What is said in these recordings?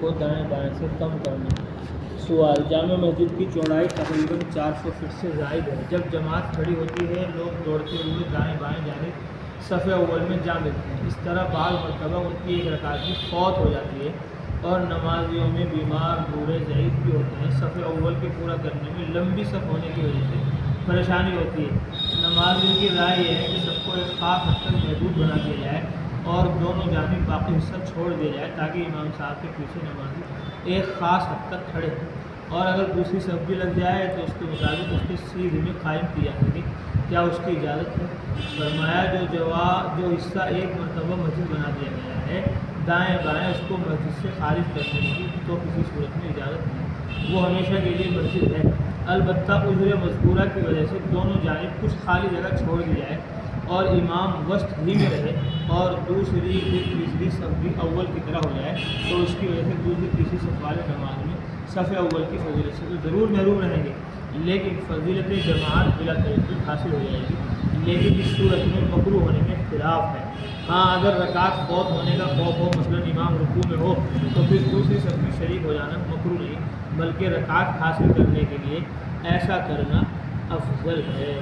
کو دائیں بائیں سے کم کرنا۔ سوال: جامع مسجد کی چوڑائی تقریباً 400 فٹ سے زائد ہے۔ جب جماعت کھڑی ہوتی ہے لوگ دوڑتے ہوئے دائیں بائیں جانب صف اول میں جا ملتے ہیں۔ اس طرح بعض مرتبہ ان کی ایک رکعت بھی فوت ہو جاتی ہے اور نمازیوں میں بیمار بوڑھے ضعیف بھی ہوتے ہیں۔ صف اول کے پورا کرنے میں لمبی صف ہونے کی وجہ سے پریشانی ہوتی ہے۔ نمازیوں کی رائے یہ ہے کہ صف کو ایک خاص حد تک محدود بنا دیا جائے اور دونوں جانب باقی حصہ چھوڑ دیا جائے تاکہ امام صاحب کے پیچھے نمازی ایک خاص حد تک کھڑے ہوں، اور اگر دوسری صف بھی لگ جائے تو اس کے مطابق اس کے سیدھ میں قائم کی جا سکے۔ کیا اس کی اجازت ہے؟ فرمایا جو حصہ ایک مرتبہ مسجد بنا دیا گیا ہے دائیں بائیں اس کو مسجد سے خارج کرنے کی تو کسی صورت میں اجازت نہیں، وہ ہمیشہ کے لیے مسجد ہے۔ البتہ عذر مذکورہ کی وجہ سے دونوں جانب کچھ خالی جگہ چھوڑ دی جائے اور امام وسط ہی میں رہے اور دوسری تیسری صف بھی اول کی طرح ہو جائے تو اس کی وجہ سے دوسری تیسری صف والے نماز میں صف اول کی فضیلت سے تو ضرور محروم رہیں گے، لیکن فضیلت جماعت بلا تردید حاصل ہو جائے گی۔ لیکن اس صورت میں مکروہ ہونے میں اختلاف ہے۔ ہاں، اگر رکعت فوت ہونے کا خوف ہو، مثلا امام رکوع میں ہو، تو پھر دوسری صف میں شریک ہو جانا مکروہ نہیں بلکہ رکعت حاصل کرنے کے لیے ایسا کرنا افضل ہے۔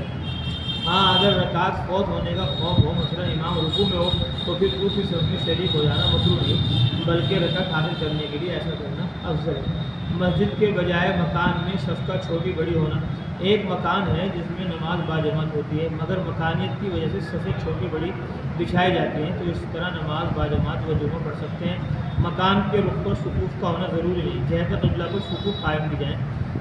ہاں، اگر رکعت فوت ہونے کا خوف ہو، مثلا امام رکوع میں ہو، تو پھر دوسری صف میں شریک ہو جانا مکروہ نہیں بلکہ رکعت حاصل کرنے کے لیے ایسا کرنا افضل ہے۔ مسجد کے بجائے مکان میں صف کا چھوٹی بڑی ہونا۔ ایک مکان ہے جس میں نماز باجماعت ہوتی ہے، مگر مکانیت کی وجہ سے صفیں چھوٹی بڑی بچھائی جاتی ہیں، تو اس طرح نماز باجماعت و جمعہ پڑھ سکتے ہیں۔ مکان کے رخ پر صفوف کا ہونا ضروری نہیں، جہت قبلہ پر صفوف قائم کی جائیں،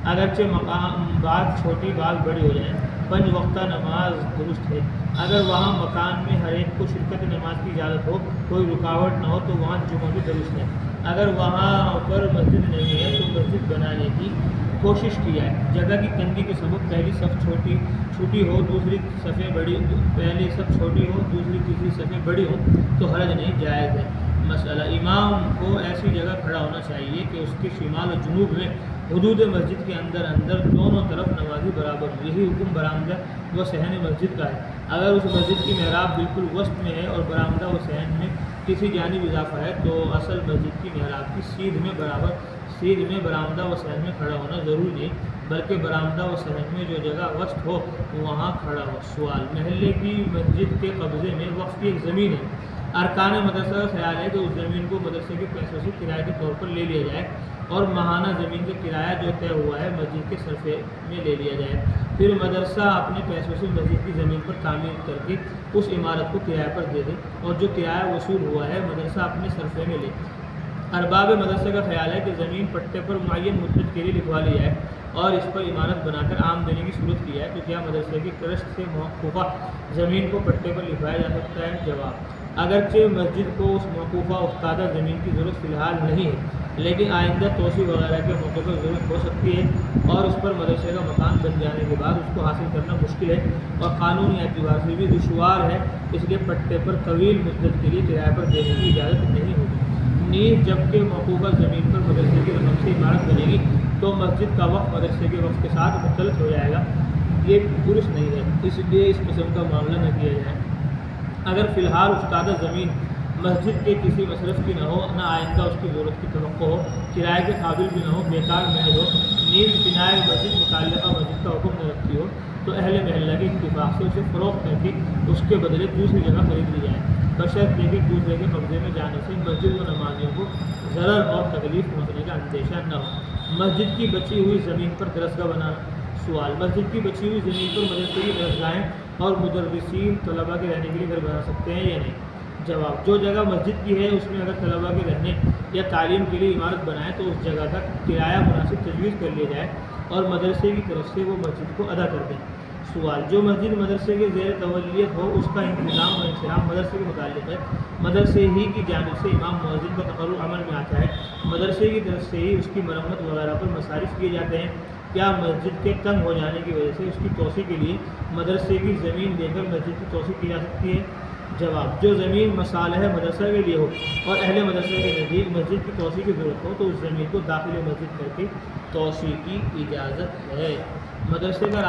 اگرچہ مقام بعض چھوٹی بعض بڑی ہو جائیں۔ 5 وقتہ نماز درست ہے۔ اگر وہاں مکان میں ہر ایک کو شرکت نماز کی اجازت ہو، کوئی رکاوٹ نہ ہو، تو وہاں جمعہ بھی درست ہے۔ اگر وہاں پر مسجد نہیں ہے تو مسجد بنانے کی کوشش کی جائے۔ جگہ کی تنگی کے سبب پہلی صف چھوٹی ہو دوسری صفیں بڑی پہلی صف چھوٹی ہو دوسری تیسری صفیں بڑی ہو تو حرج نہیں، جائز ہے۔ مسئلہ: امام کو ایسی جگہ کھڑا ہونا چاہیے کہ اس کے شمال و جنوب میں حدود مسجد کے اندر دونوں طرف نمازی برابر ہو۔ یہی حکم برآمدہ و صحن مسجد کا ہے۔ اگر اس مسجد کی محراب بالکل وسط میں ہے اور برآمدہ و صحن میں کسی جانب اضافہ ہے تو اصل مسجد کی محراب کی سیدھ میں برآمدہ و صحن میں کھڑا ہونا ضروری نہیں بلکہ برآمدہ و صحن میں جو جگہ وسط ہو وہاں کھڑا ہو۔ سوال: محلے کی مسجد کے قبضے میں وقف کی ایک زمین ہے۔ ارکان مدرسہ کا خیال ہے کہ اس زمین کو مدرسے کے پیسوں سے کرائے کے طور پر لے لیا جائے اور ماہانہ زمین کا کرایہ جو طے ہوا ہے مسجد کے صرفے میں لے لیا جائے، پھر مدرسہ اپنے پیسوں سے مسجد کی زمین پر تعمیر کر کے اس عمارت کو کرایہ پر دے دے اور جو کرایہ وصول ہوا ہے مدرسہ اپنے صرفے میں لے۔ ارباب مدرسے کا خیال ہے کہ زمین پٹے پر معین مدت کے لیے لکھوا لی جائے اور اس پر عمارت بنا کر عام دینے کی صورت کی جائے، تو کیا مدرسے کی ٹرسٹ سے موقوفہ زمین کو پٹے پر لکھوایا جا سکتا ہے؟ جواب: اگرچہ مسجد کو اس موقوفہ افتادہ زمین کی ضرورت فی الحال نہیں ہے، لیکن آئندہ توسیع وغیرہ کے موقع پر ضرورت ہو سکتی ہے اور اس پر مدرسے کا مکان بن جانے کے بعد اس کو حاصل کرنا مشکل ہے اور قانونی اعتبار سے بھی دشوار ہے، اس لیے پٹے پر طویل مدت کے لیے کرایہ پر دینے کی اجازت نہیں ہوگی۔ نیز جبکہ موقوفہ زمین پر مدرسے کی رقم سے عمارت بنے گی تو مسجد کا وقف مدرسے کے وقف کے ساتھ مختلف ہو جائے گا، یہ درست نہیں ہے، اس لیے اس قسم کا معاملہ نہ کیا جائے۔ اگر فی الحال افتادہ زمین مسجد کے کسی مصرف کی نہ ہو، نہ آئندہ اس کی ضرورت کی توقع ہو، کرائے کے قابل بھی نہ ہو، بیکار محض ہو، نیز بنائے مسجد متعلقہ مسجد کا حکم نہ رکھتی ہو، تو اہل محلہ کے اتفاق سے اسے فروخت کر کے اس کے بدلے دوسری جگہ خرید لی جائے، بشرط یہ کہ دوسرے کے قبضے میں جانے سے مسجد و نمازیوں کو ضرر اور تکلیف پہنچنے کا اندیشہ نہ ہو۔ مسجد کی بچی ہوئی زمین پر درسگاہ بنانا۔ سوال: مسجد کی بچی ہوئی زمین پر مدرسے کی درسگاہیں اور مدرسین طلباء کے رہنے کے لیے گھر بنا سکتے ہیں یا نہیں؟ جواب: جو جگہ مسجد کی ہے اس میں اگر طلباء کے رہنے یا تعلیم کے لیے عمارت بنائیں تو اس جگہ کا کرایہ مناسب تجویز کر لیا جائے اور مدرسے کی طرف سے وہ مسجد کو ادا کر دیں۔ سوال: جو مسجد مدرسے کے زیر تولیت ہو اس کا انتظام و انصراف مدرسے کے متعلق ہے، مدرسے ہی کی جانب سے امام مؤذن کا تقرر عمل میں آتا ہے، مدرسے کی طرف سے ہی اس کی مرمت وغیرہ پر مصارف کیے جاتے ہیں، کیا مسجد کے تنگ ہو جانے کی وجہ سے اس کی توسیع کے لیے مدرسے کی زمین دے کر مسجد کی توسیع کی جا سکتی ہے؟ جواب: جو زمین مصالح مدرسہ کے لیے ہو اور اہل مدرسے کے نزدیک مسجد کی توسیع کی ضرورت ہو تو اس زمین کو داخل مسجد کر کے توسیع کی اجازت ہے۔ مدرسے کا